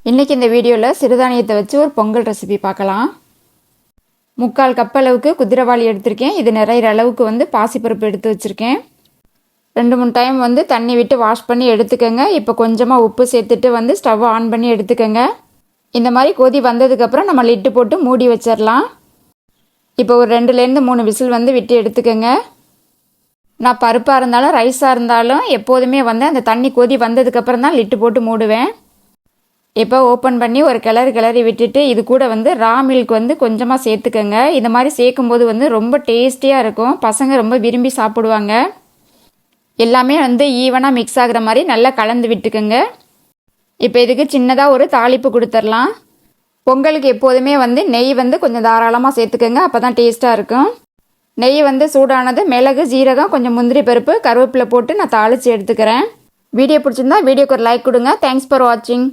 இன்றைக்கி இந்த வீடியோவில் சிறுதானியத்தை வச்சு ஒரு பொங்கல் ரெசிபி பார்க்கலாம். 3/4 கப் அளவுக்கு குதிரைவாளி எடுத்திருக்கேன். இது நிறையிற அளவுக்கு பாசிப்பருப்பு எடுத்து வச்சுருக்கேன். 2-3 டைம் தண்ணி விட்டு வாஷ் பண்ணி எடுத்துக்கோங்க. இப்போ கொஞ்சமாக உப்பு சேர்த்துட்டு ஸ்டவ் ஆன் பண்ணி எடுத்துக்கோங்க. இந்த மாதிரி கொதி வந்ததுக்கப்புறம் நம்ம லிட்டு போட்டு மூடி வச்சிடலாம். இப்போ ஒரு 2-3 விசில் விட்டு எடுத்துக்கோங்க. நான் பருப்பாக இருந்தாலும் ரைஸாக இருந்தாலும் எப்போதுமே அந்த தண்ணி கொதி வந்ததுக்கப்புறம் தான் லிட்டு போட்டு மூடுவேன். இப்போ ஓப்பன் பண்ணி ஒரு கிளறி விட்டுட்டு இது கூட ரா மில்க் கொஞ்சமாக சேர்த்துக்கோங்க. இந்த மாதிரி சேர்க்கும்போது ரொம்ப டேஸ்டியாக இருக்கும். பசங்க ரொம்ப விரும்பி சாப்பிடுவாங்க. எல்லாமே ஈவனாக மிக்ஸ் ஆகிற மாதிரி நல்லா கலந்து விட்டுக்கோங்க. இப்போ இதுக்கு சின்னதாக ஒரு தாளிப்பு கொடுத்துடலாம். பொங்கலுக்கு எப்போதுமே நெய் கொஞ்சம் தாராளமாக சேர்த்துக்கோங்க. அப்போ தான் டேஸ்ட்டாக இருக்கும். நெய் சூடானது மிளகு, ஜீரகம், கொஞ்சம் முந்திரி பருப்பு, கருவேப்பிலை போட்டு நான் தாளித்து எடுத்துக்கிறேன். வீடியோ பிடிச்சிருந்தா வீடியோக்கு ஒரு லைக் கொடுங்க. தேங்க்ஸ் ஃபார் வாட்சிங்.